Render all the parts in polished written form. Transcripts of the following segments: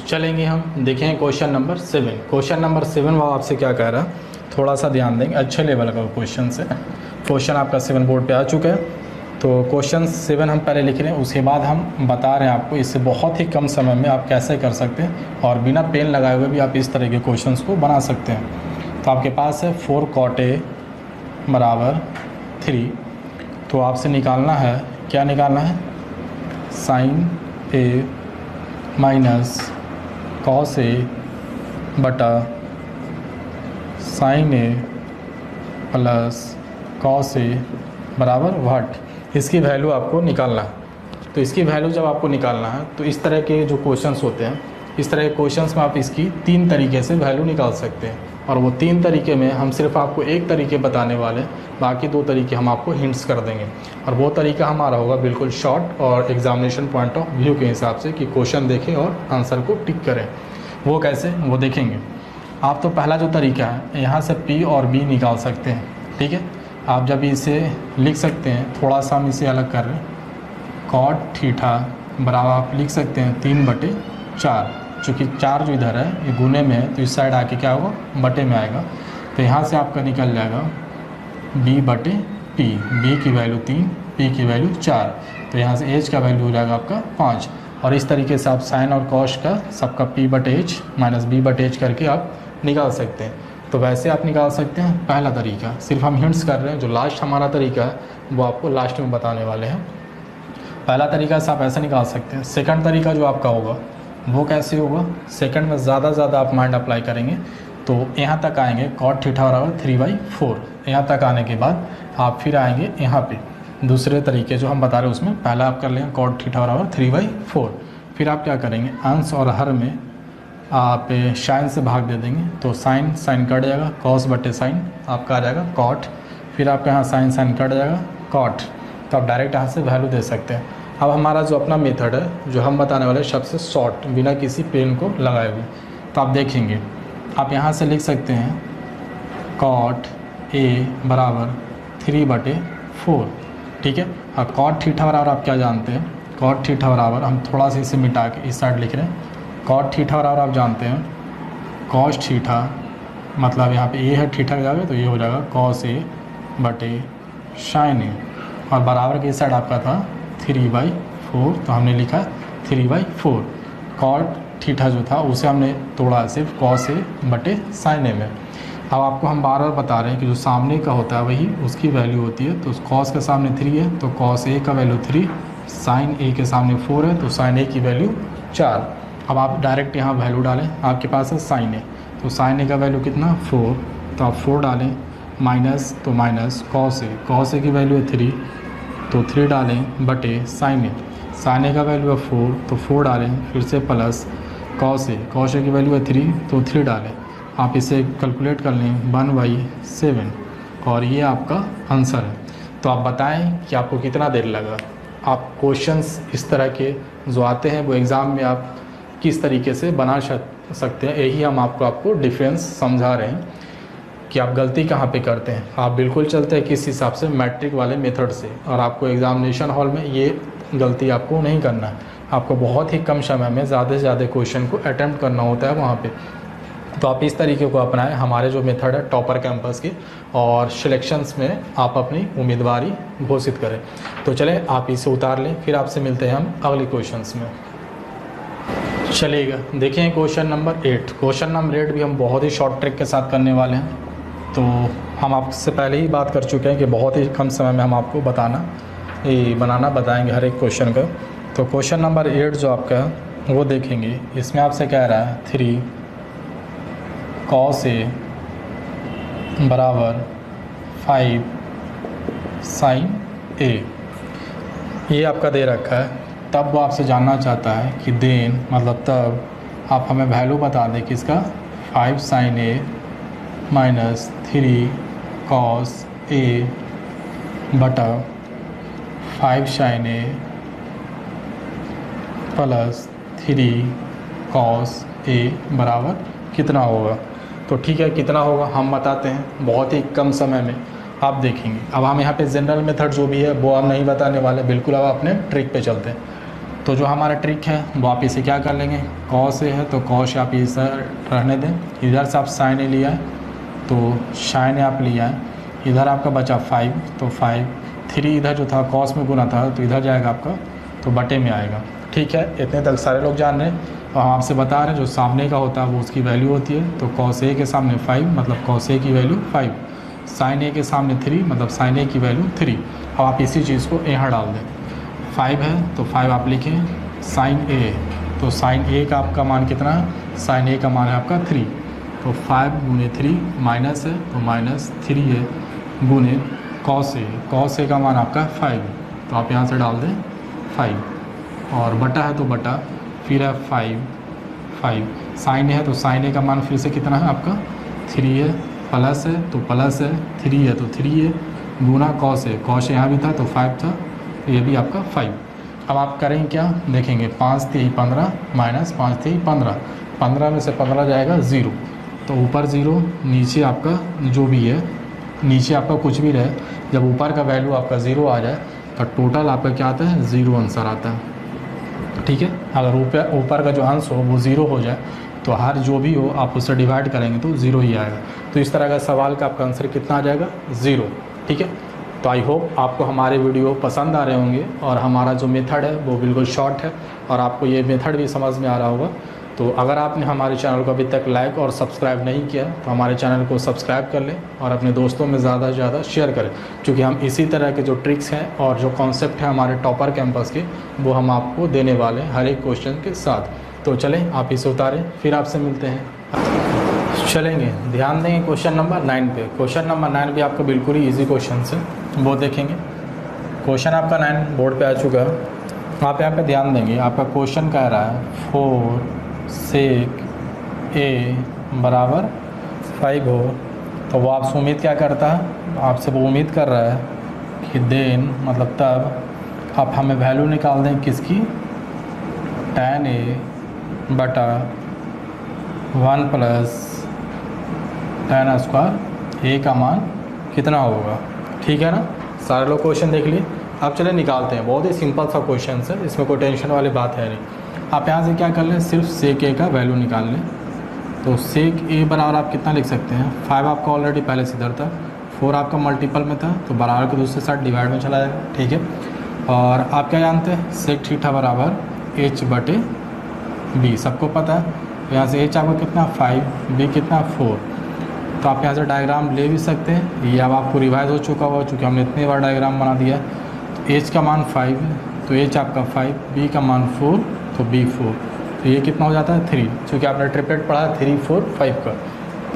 चलेंगे हम देखेंगे क्वेश्चन नंबर 7। क्वेश्चन नंबर 7 वो आपसे क्या कह रहा है, थोड़ा सा ध्यान देंगे, अच्छे लेवल का क्वेश्चन है। क्वेश्चन आपका 7 बोर्ड पे आ चुका है। तो क्वेश्चन 7 हम पहले लिख रहे हैं, उसके बाद हम बता रहे हैं आपको इससे बहुत ही कम समय में आप कैसे कर सकते हैं और बिना पेन लगाए हुए भी आप इस तरह के क्वेश्चंस को बना सकते हैं। तो आपके पास है 4 cot A बराबर 3। तो आपसे निकालना है, क्या निकालना है, sine A minus cos A बटा sine A plus cos A बराबर व्हाट, इसकी वैल्यू आपको निकालना है। तो इसकी वैल्यू जब आपको निकालना है तो इस तरह के जो क्वेश्चंस होते हैं, इस तरह के क्वेश्चंस में आप इसकी 3 तरीके से वैल्यू निकाल सकते हैं। और वो 3 तरीके में हम सिर्फ आपको एक तरीके बताने वाले, बाकी 2 तरीके हम आपको हिंट्स कर देंगे। और वो तरीका हमारा होगा बिल्कुल शॉर्ट और एग्जामिनेशन पॉइंट ऑफ व्यू के हिसाब से कि क्वेश्चन देखें और आंसर को टिक करें। वो कैसे, वो देखेंगे। आप तो पहला जो तरीका है, यहाँ से P और B निकाल सकते हैं, ठीक है। आप जब इसे लिख सकते हैं, थोड़ा सा हम इसे अलग कर रहे हैं, cot थीटा बराबर आप लिख सकते हैं 3/4। चूँकि 4 जो इधर है ये गुने में है तो इस साइड आके क्या होगा, बटे में आएगा। तो यहाँ से आपका निकल जाएगा B/P, B की वैल्यू 3, P की वैल्यू 4। तो यहाँ से H का वैल्यू हो जाएगा आपका 5। और इस तरीके से आप साइन और कॉस का सबका P/H माइनस B/H करके आप निकाल सकते हैं। तो वैसे आप निकाल सकते हैं। पहला तरीका, सिर्फ हम हिंट्स कर रहे हैं, जो लास्ट हमारा तरीका है वो आपको लास्ट में बताने वाले हैं। पहला तरीका से आप ऐसे निकाल सकते हैं। सेकंड तरीका जो आपका होगा वो कैसे होगा, सेकंड में ज़्यादा आप माइंड अप्लाई करेंगे। तो यहाँ तक आएंगे cot थीटा बराबर 3/4। यहाँ तक आने के बाद आप फिर आएंगे यहाँ पे दूसरे तरीके जो हम बता रहे हैं उसमें, पहला आप कर लेंगे cot थीटा बराबर 3/4। फिर आप क्या करेंगे, अंश और हर में आप साइन से भाग दे देंगे। तो साइन कट जाएगा, कॉस बटे साइन आपका आ जाएगा cot। फिर आपका यहाँ साइन कट जाएगा cot। तो आप डायरेक्ट यहाँ से वैल्यू दे सकते हैं। अब हमारा जो अपना मेथड है जो हम बताने वाले सबसे शॉर्ट, बिना किसी पेन को लगाए हुए, तो आप देखेंगे, आप यहाँ से लिख सकते हैं cot A बराबर 3/4, ठीक है। अब cot थीटा बराबर आप क्या जानते हैं, cot थीटा बराबर हम थोड़ा सा इसे मिटा के इस साइड लिख रहे हैं। cot थीटा बराबर आप जानते हैं cos थीटा, मतलब यहाँ पे A है, थीटा का जाएगा तो ये हो जाएगा cos A बटे sin A। और बराबर की साइड आपका था 3/4, तो हमने लिखा 3/4। cot थीटा जो था उसे हमने तोड़ा सिर्फ cos A बटे sin A में। अब आपको हम बार बार बता रहे हैं कि जो सामने का होता है वही उसकी वैल्यू होती है। तो cos के सामने 3 है तो cos A का वैल्यू 3, sin A के सामने 4 है तो sin A की वैल्यू 4। अब आप डायरेक्ट यहाँ वैल्यू डालें, आपके पास है sin A, तो sin A का वैल्यू कितना 4, तो आप 4 डालें, माइनस तो माइनस cos A की वैल्यू है 3, तो 3 डालें बटे sin A का वैल्यू है 4, तो 4 डालें, फिर से प्लस cos A की वैल्यू है 3, तो 3 डालें। आप इसे कैलकुलेट कर लें 1/7 और ये आपका आंसर है। तो आप बताएं कि आपको कितना देर लगा। आप क्वेश्चंस इस तरह के जो आते हैं वो एग्ज़ाम में आप किस तरीके से बना सकते हैं, यही हम आपको डिफरेंस समझा रहे हैं कि आप गलती कहाँ पे करते हैं। आप बिल्कुल चलते हैं किस हिसाब से, मैट्रिक वाले मेथड से, और आपको एग्जामिनेशन हॉल में ये गलती आपको नहीं करना है। आपको बहुत ही कम समय में ज़्यादा से ज़्यादा क्वेश्चन को अटैम्प्ट करना होता है वहाँ पे। तो आप इस तरीके को अपनाएं, हमारे जो मेथड है टॉपर कैंपस के, और सिलेक्शंस में आप अपनी उम्मीदवारी घोषित करें। तो चलें आप इसे उतार लें, फिर आपसे मिलते हैं हम अगले क्वेश्चंस में। चलिएगा देखें क्वेश्चन नंबर 8। क्वेश्चन नंबर 8 भी हम बहुत ही शॉर्ट ट्रिक के साथ करने वाले हैं। तो हम आपसे पहले ही बात कर चुके हैं कि बहुत ही कम समय में हम आपको बनाना बताएंगे हर एक क्वेश्चन का। तो क्वेश्चन नंबर 8 जो आपका है वो देखेंगे, इसमें आपसे कह रहा है 3 cos A बराबर 5 sin A, ये आपका दे रखा है। तब वो आपसे जानना चाहता है कि देन मतलब तब आप हमें वैल्यू बता दें कि इसका 5 sin A minus 3 cos A बटा 5 sin A plus 3 cos A बराबर कितना होगा। तो ठीक है, कितना होगा हम बताते हैं बहुत ही कम समय में, आप देखेंगे। अब हम यहाँ पे जनरल मेथड जो भी है वो हम नहीं बताने वाले, बिल्कुल अब अपने ट्रिक पे चलते हैं। तो जो हमारा ट्रिक है वो आप इसे क्या कर लेंगे, कॉस ए है तो कॉस आप इसे रहने दें, इधर से आप साइन ए लिया है तो साइन ए आप लिया है, इधर आपका बचा 5 तो 5, 3 इधर जो था कॉस में गुना था तो इधर जाएगा आपका तो बटे में आएगा। ठीक है, इतने तक सारे लोग जान रहे हैं। और हम आपसे बता रहे हैं जो सामने का होता है वो उसकी वैल्यू होती है, तो कॉस ए के सामने 5 मतलब कॉस ए की वैल्यू 5, साइन ए के सामने 3 मतलब साइन ए की वैल्यू 3। अब आप इसी चीज़ को यहाँ डाल दें, 5 है तो 5 आप लिखें, साइन ए तो साइन ए का आपका मान कितना है, साइन ए का मान है आपका 3, तो 5 गुने 3 माइनस है तो माइनस 3 है गुने कॉस ए का मान आपका 5, तो आप यहाँ से डाल दें 5, और बटा है तो बटा, फिर है 5, साइन है तो साइन ए का मान फिर से कितना है आपका 3 है, प्लस है तो प्लस है, 3 है तो 3 है, गुना कॉस ए यहाँ भी था तो 5 था, तो ये भी आपका 5। अब आप करेंगे क्या, देखेंगे 5 3 15 माइनस 5 3 15, 15 में से 15 जाएगा 0, तो ऊपर 0 नीचे आपका जो भी है, नीचे आपका कुछ भी रहे, जब ऊपर का वैल्यू आपका 0 आ जाए तो टोटल आपका क्या आता है 0 आंसर आता है। ठीक है, अगर ऊपर का जो अंश हो वो 0 हो जाए तो हर जो भी हो आप उससे डिवाइड करेंगे तो 0 ही आएगा। तो इस तरह का सवाल का आपका आंसर कितना आ जाएगा 0। ठीक है, तो आई होप आपको हमारे वीडियो पसंद आ रहे होंगे और हमारा जो मेथड है वो बिल्कुल शॉर्ट है और आपको ये मेथड भी समझ में आ रहा होगा। तो अगर आपने हमारे चैनल को अभी तक लाइक और सब्सक्राइब नहीं किया तो हमारे चैनल को सब्सक्राइब कर लें और अपने दोस्तों में ज़्यादा से ज़्यादा शेयर करें, क्योंकि हम इसी तरह के जो ट्रिक्स हैं और जो कॉन्सेप्ट है हमारे टॉपर कैंपस के वो हम आपको देने वाले हैं हर एक क्वेश्चन के साथ। तो चलें आप इसे उतारें, फिर आपसे मिलते हैं। चलेंगे, ध्यान देंगे क्वेश्चन नंबर 9 पे। क्वेश्चन नंबर 9 भी आपका बिल्कुल ही ईजी क्वेश्चन है, वो देखेंगे। क्वेश्चन आपका 9 बोर्ड पे आ चुका है, आप यहाँ पे ध्यान देंगे। आपका क्वेश्चन कह रहा है 4 सेक ए बराबर 5 हो, तो वो आपसे उम्मीद क्या करता है, आपसे वो उम्मीद कर रहा है कि देन मतलब तब आप हमें वैल्यू निकाल दें किसकी, tan ए बटा 1 प्लस tan स्क्वायर ए का मान कितना होगा। ठीक है ना, सारे लोग क्वेश्चन देख लिए। अब चले निकालते हैं, बहुत ही सिंपल सा क्वेश्चन है, इसमें कोई टेंशन वाली बात है नहीं। आप यहाँ से क्या कर लें, सिर्फ सेक ए का वैल्यू निकाल लें। तो सेक ए बराबर आप कितना लिख सकते हैं, 5 आपका ऑलरेडी पहले से इधर था, 4 आपका मल्टीपल में था तो बराबर के दूसरे साइड डिवाइड में चला जाएगा। ठीक है, और आप क्या जानते हैं, सेक थीटा बराबर एच बटे बी, सबको पता है। तो यहाँ से एच आपका कितना 5, बी कितना 4, तो आप यहाँ से डायग्राम ले भी सकते हैं, ये अब आपको रिवाइज हो चुका हुआ चूँकि हमने इतनी बार डायग्राम बना दिया। तो एच का मान 5 तो एच आपका 5, बी का मान 4 तो बी 4, तो ये कितना हो जाता है 3, क्योंकि आपने ट्रिपलेट पढ़ा 3 4 5 का,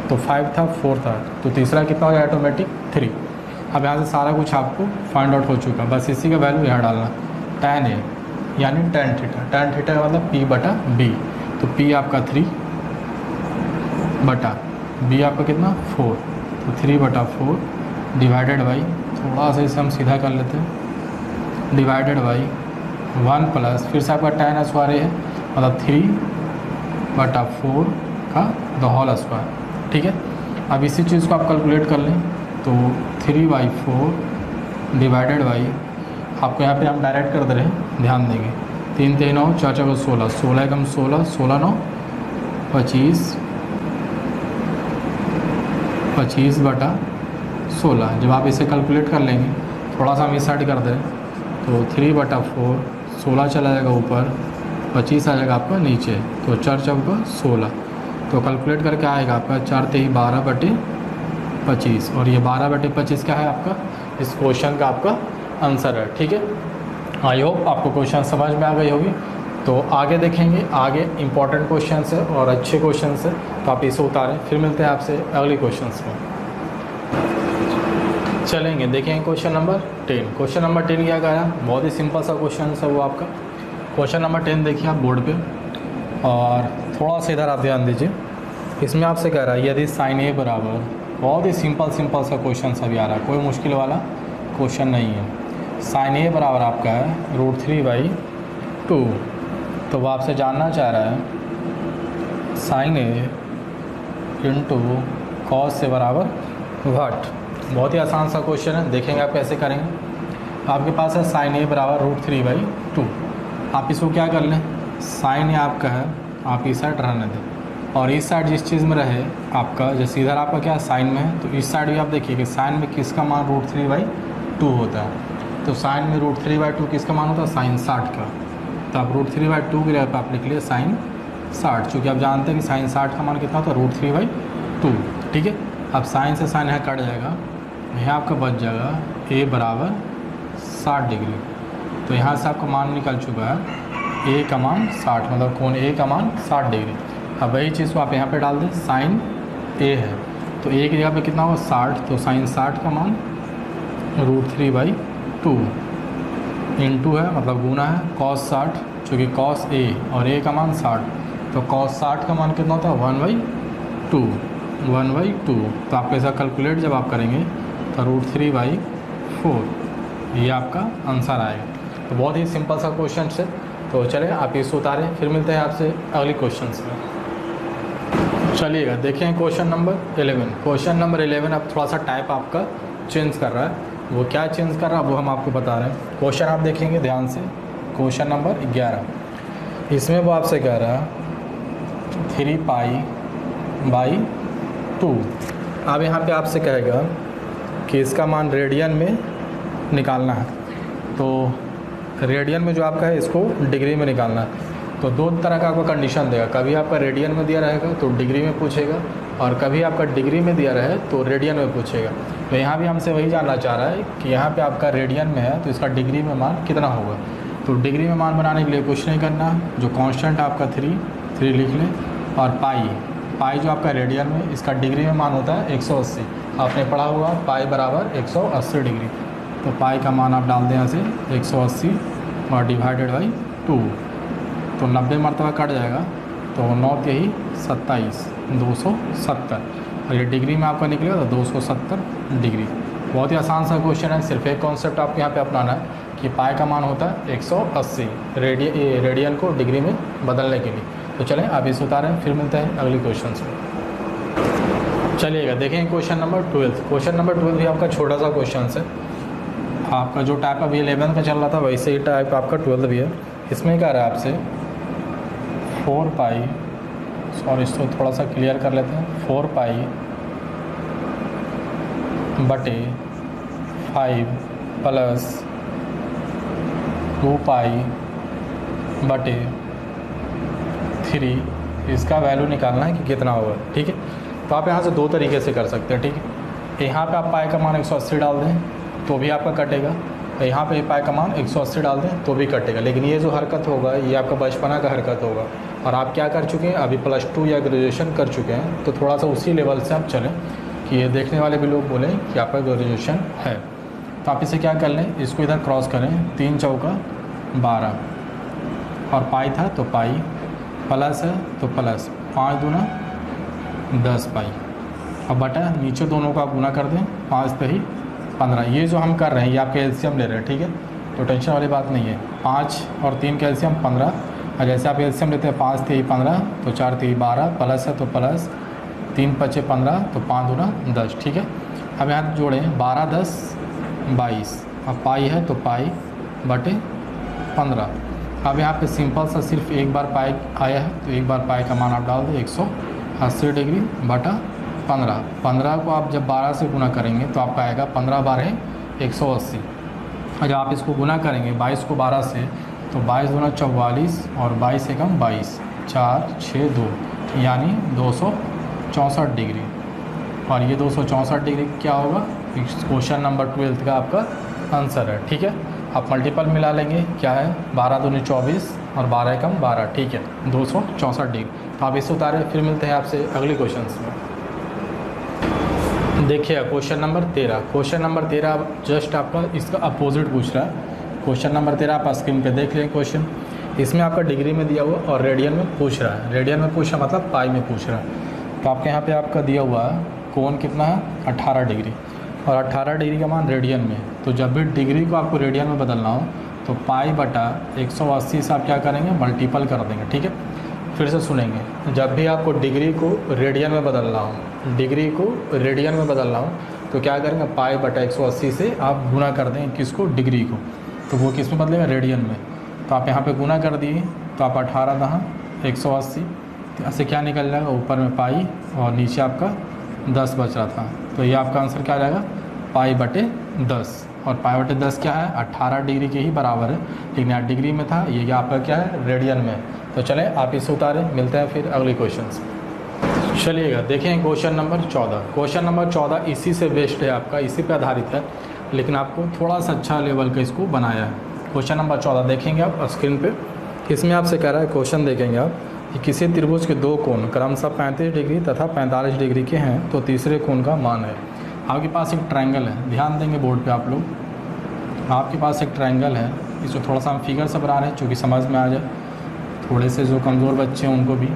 तो 5 था 4 था, तो तीसरा कितना हो जाए ऑटोमेटिक 3। अब यहाँ से सारा कुछ आपको फाइंड आउट हो चुका, बस इसी का वैल्यू यहाँ डालना, tan ए यानी tan थीटा का मतलब p बटा b, तो p आपका 3 बटा b आपका कितना 4, तो 3 बटा 4 डिवाइडेड बाई, थोड़ा सा इसे हम सीधा कर लेते हैं, डिवाइडेड बाई 1 प्लस फिर से आपका tan स्क्वायर है मतलब 3 बटा 4 का द होल स्क्वायर। ठीक है, अब इसी चीज़ को आप कैलकुलेट कर लें, तो 3/4 डिवाइडेड बाई, आपको यहाँ पे हम डायरेक्ट कर दे रहे हैं, ध्यान देंगे, 3 3 9 4 4 16, 16 एकम 16, 16 9 25, 25 बटा 16। जब आप इसे कैलकुलेट कर लेंगे, थोड़ा सा हम इस साइड कर दे रहे हैं, तो 3/4 16 चला जाएगा ऊपर, 25 आ जाएगा आपका नीचे, तो 4 चौका 16, तो कैलकुलेट करके आएगा आपका 4 3 12 बटे 25, और ये 12 बटे 25 क्या है आपका इस क्वेश्चन का आपका आंसर है। ठीक है, आई होप आपको क्वेश्चन समझ में आ गई होगी। तो आगे देखेंगे, आगे इंपॉर्टेंट क्वेश्चन है और अच्छे क्वेश्चन है, तो आप इसे उतारें, फिर मिलते हैं आपसे अगले क्वेश्चन में। चलेंगे, देखेंगे क्वेश्चन नंबर 10। क्वेश्चन नंबर 10 क्या कहा है, बहुत ही सिंपल सा क्वेश्चन है वो आपका। क्वेश्चन नंबर 10 देखिए आप बोर्ड पे, और थोड़ा सा इधर आप ध्यान दीजिए। इसमें आपसे कह रहा है यदि साइन ए बराबर, बहुत ही सिंपल सा क्वेश्चन अभी आ रहा है, कोई मुश्किल वाला क्वेश्चन नहीं है। साइन ए बराबर आपका है √3/2, तो वो आपसे जानना चाह रहा है sign A into cos A बराबर व्हाट। बहुत ही आसान सा क्वेश्चन है, देखेंगे आप कैसे करेंगे। आपके पास है साइन ए बराबर √3/2, आप इसको क्या कर लें, साइन ये आपका है, आप इस साइड रहने दें, और इस साइड जिस चीज़ में रहे आपका, जैसे इधर आपका क्या साइन में है, तो इस साइड भी आप देखिए कि साइन में किसका मान √3/2 होता है। तो साइन में √3/2 किसका मान होता है, साइन 60 का। तो आप √3/2 की जगह पर आप लिख लिए साइन 60, चूँकि आप जानते हैं कि साइन 60 का मान कितना होता है, √3/2। ठीक है, अब साइन से साइन यहाँ कट जाएगा, यहाँ आपका बच जाएगा a बराबर 60 डिग्री। तो यहाँ से आपका मान निकल चुका है a का मान 60, मतलब कोण a का मान 60 डिग्री। अब वही चीज़ को आप यहाँ पे डाल दें, साइन a है तो a की जगह पे कितना होगा 60, तो साइन 60 का मान √3/2 इंटू है, मतलब गुना है cos 60, चूँकि cos a और a का मान 60, तो cos 60 का मान कितना होता है 1/2। तो आप ऐसा कैलकुलेट जब आप करेंगे तो √3/4 ये आपका आंसर आएगा। तो बहुत ही सिंपल सा क्वेश्चन है। तो चले आप इसको उतारें, फिर मिलते हैं आपसे अगली क्वेश्चन में। चलिएगा देखें क्वेश्चन नंबर 11। क्वेश्चन नंबर 11 अब थोड़ा सा टाइप आपका चेंज कर रहा है, वो क्या चेंज कर रहा है वो हम आपको बता रहे हैं। क्वेश्चन आप देखेंगे ध्यान से, क्वेश्चन नंबर 11, इसमें वो आपसे कह रहा है 3π/2। अब यहाँ पे आपसे कहेगा कि इसका मान रेडियन में निकालना है। तो रेडियन में जो आपका है इसको डिग्री में निकालना है। तो दो तरह का आपका कंडीशन देगा, कभी आपका रेडियन में दिया रहेगा तो डिग्री में पूछेगा, और कभी आपका डिग्री में दिया रहे तो रेडियन में पूछेगा। तो यहाँ भी हमसे वही जानना चाह रहा है कि यहाँ पे आपका रेडियन में है तो इसका डिग्री में मान कितना होगा। तो डिग्री में मान बनाने के लिए कुछ नहीं करना, जो कांस्टेंट आपका 3 लिख लें, और पाई जो आपका रेडियन में, इसका डिग्री में मान होता है 180। आपने पढ़ा हुआ पाई बराबर 180 डिग्री। तो पाई का मान आप डाल दें यहाँ से 180 और /2, तो 90 मरतबा कट जाएगा, तो 9 के ही 27, 270, और ये डिग्री में आपका निकलेगा तो 270 डिग्री। बहुत ही आसान सा क्वेश्चन है, सिर्फ एक कॉन्सेप्ट आपको यहाँ पे अपनाना है कि पाई का मान होता है 180 रेडियन को डिग्री में बदलने के लिए। तो चलें आप इसे उतारें, फिर मिलते हैं अगली क्वेश्चन से। चलिएगा देखें क्वेश्चन नंबर 12। क्वेश्चन नंबर 12 भी आपका छोटा सा क्वेश्चन है। आपका जो टाइप अभी 11 में चल रहा था वैसे ही टाइप आपका 12 भी है। इसमें क्या रहा है आपसे 4π, सॉरी इसको थोड़ा सा क्लियर कर लेते हैं, 4π/5 + 2π/3 इसका वैल्यू निकालना है कि कितना होगा। ठीक है, तो आप यहाँ से दो तरीके से कर सकते हैं। ठीक है, यहाँ पे आप पाई का मान 180 डाल दें तो भी आपका कटेगा, यहाँ पे पाई का मान 180 डाल दें तो भी कटेगा। लेकिन ये जो हरकत होगा ये आपका बचपना का हरकत होगा, और आप क्या कर चुके हैं अभी +2 या ग्रेजुएशन कर चुके हैं, तो थोड़ा सा उसी लेवल से आप चलें कि ये देखने वाले भी लोग बोलें कि आपका ग्रेजुएशन है। तो आप इसे क्या कर लें, इसको इधर क्रॉस करें, 3 चौका 12, और पाई था तो पाई, प्लस है तो प्लस, 5 दूना 10 पाई, अब बटा नीचे दोनों का गुना कर दें, 5 पे ही 15। ये जो हम कर रहे हैं ये आपके एलसीएम ले रहे हैं। ठीक है, तो टेंशन वाली बात नहीं है। 5 और 3 का एलसीएम 15, और जैसे आप एलसीएम लेते हैं 5 3 15, तो 4 3 12, प्लस है तो प्लस, 3 5 15, तो 5 दूना 10। ठीक है, अब यहाँ जोड़ें 12 10 22, अब पाई है तो पाई बटे 15। अब यहाँ पे सिंपल सा सिर्फ एक बार पाई आया है, तो एक बार पाई का मान आप डाल दें 180 डिग्री बटा 15। 15 को आप जब 12 से गुना करेंगे तो आपका आएगा 15 12 180, और जब आप इसको गुना करेंगे 22 को 12 से, तो 22 दूना 44, और 22 से कम 22, 4 6 2, यानी 264 डिग्री। और ये 264 डिग्री क्या होगा, क्वेश्चन नंबर 12 का आपका आंसर है। ठीक है, आप मल्टीपल मिला लेंगे, क्या है 12 दूनी 24 और 12 कम 12, ठीक है 264 डिग्री। तो आप इसे उतारें, फिर मिलते हैं आपसे अगले क्वेश्चन में। देखिए question number 13। Question number 13 just आपका इसका अपोजिट पूछ रहा है। क्वेश्चन नंबर 13 आप स्क्रीन पे देख लें क्वेश्चन। इसमें आपका डिग्री में दिया हुआ और रेडियन में पूछ रहा है। रेडियन में पूछ रहा मतलब पाई में पूछ रहा है। तो आपके यहाँ पे आपका दिया हुआ है कोण कितना है 18 डिग्री, और 18 डिग्री का मान रेडियन में। तो जब भी डिग्री को आपको रेडियन में बदलना हो तो पाई बटा 180 से आप क्या करेंगे मल्टीपल कर देंगे। ठीक है, फिर से सुनेंगे, जब भी आपको डिग्री को रेडियन में बदलना हो, डिग्री को रेडियन में बदलना हो तो क्या करेंगे पाई बटा 180 से आप गुना कर देंगे किसको, डिग्री को। तो वो किस में बदलेगा, रेडियन में। तो आप यहाँ पे गुना कर दिए तो आप 18 दहाँ 180, तो ऐसे क्या निकल जाएगा, ऊपर में पाई और नीचे आपका 10 बच रहा था। तो ये आपका आंसर क्या आ जाएगा, पाई बटे 10। और पाई बटे 10 क्या है, 18 डिग्री के ही बराबर है, लेकिन यहाँ डिग्री में था, ये आपका क्या है, रेडियन में। तो चले आप इसे उतारें, मिलते हैं फिर अगले क्वेश्चन से। चलिएगा देखें क्वेश्चन नंबर 14। क्वेश्चन नंबर 14 इसी से बेस्ड है आपका, इसी पे आधारित है, लेकिन आपको थोड़ा सा अच्छा लेवल का इसको बनाया है। क्वेश्चन नंबर 14 देखेंगे आप स्क्रीन पे। इसमें आपसे कह रहा है, क्वेश्चन देखेंगे आप कि किसी त्रिभुज के दो कोण क्रमशः 35 डिग्री तथा 45 डिग्री के हैं, तो तीसरे कोण का मान है। आपके पास एक ट्रायंगल है, ध्यान देंगे बोर्ड पे आप लोग। आपके पास एक ट्रायंगल है, इसको थोड़ा सा हम फिगर से बना रहे हैं चूँकि समझ में आ जाए थोड़े से जो कमज़ोर बच्चे हैं उनको भी।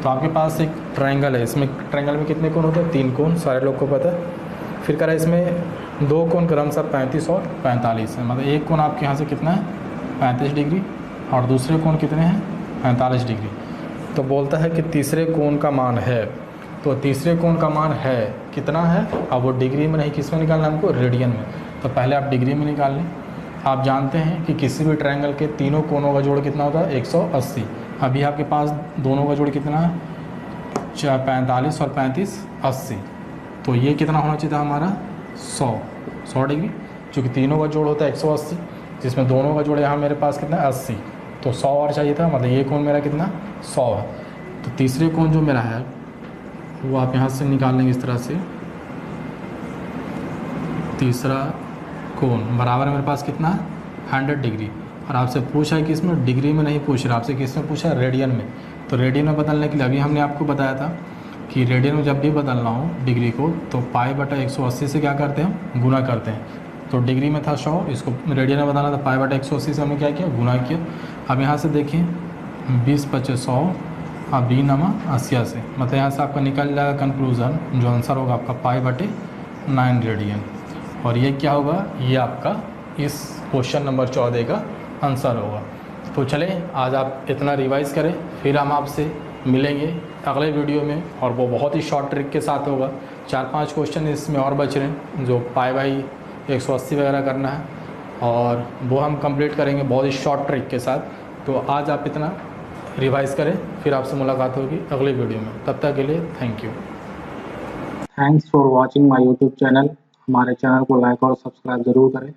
तो आपके पास एक ट्रायंगल है, इसमें ट्रायंगल में कितने कोण होते हैं, 3 कोण, सारे लोग को पता है। फिर कह रहा है इसमें दो कोण क्रमशः 35 और 45 है, मतलब एक कोण आपके यहाँ से कितना है, 35 डिग्री, और दूसरे कोण कितने हैं, 45 डिग्री। तो बोलता है कि तीसरे कोण का मान है। तो तीसरे कोण का मान है कितना है, अब वो डिग्री में नहीं, किस में निकालना है हमको, रेडियन में। तो पहले आप डिग्री में निकाल लें। आप जानते हैं कि किसी भी ट्रायंगल के तीनों कोणों का जोड़ कितना होता है, 180। अभी आपके पास दोनों का जोड़ कितना है, 45 और 35 80। तो ये कितना होना चाहिए था हमारा, 100 डिग्री, क्योंकि तीनों का जोड़ होता है 180, जिसमें दोनों का जोड़ यहाँ मेरे पास कितना है, 80। तो 100 और चाहिए था, मतलब ये कोण मेरा कितना, 100 है। तो तीसरे कोण जो मेरा है वो आप यहाँ से निकाल लेंगे इस तरह से। तीसरा कोण बराबर मेरे पास कितना है, 100 डिग्री। और आपसे पूछा है कि इसमें डिग्री में नहीं पूछ रहा, आपसे किस में पूछा है, रेडियन में। तो रेडियन में बदलने के लिए अभी हमने आपको बताया था कि रेडियन में जब भी बदलना हो डिग्री को, तो पाई बटा 180 से क्या करते हैं, गुना करते हैं। तो डिग्री में था 100, इसको रेडियन में बदलना था, पाई बटा 180 से हमने क्या किया, गुना किया। अब यहाँ से देखिए 20 × 100 और 20 × 80 से, मतलब यहाँ से आपका निकल जाएगा कंक्लूज़न, जो आंसर होगा आपका पाई बटे 9 रेडियन। और ये क्या होगा, ये आपका इस क्वेश्चन नंबर 14 का आंसर होगा। तो चलें आज आप इतना रिवाइज़ करें, फिर हम आपसे मिलेंगे अगले वीडियो में, और वो बहुत ही शॉर्ट ट्रिक के साथ होगा। 4-5 क्वेश्चन इसमें और बच रहे हैं, जो पाई बाई 180 वगैरह करना है, और वो हम कंप्लीट करेंगे बहुत ही शॉर्ट ट्रिक के साथ। तो आज आप इतना रिवाइज़ करें, फिर आपसे मुलाकात होगी अगले वीडियो में। तब तक के लिए thank you. Thanks for watching my YouTube channel. हमारे चैनल को लाइक और सब्सक्राइब ज़रूर करें,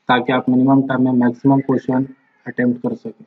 ताकि आप मिनिमम टाइम में मैक्सिमम क्वेश्चन अटेम्प्ट कर सकें।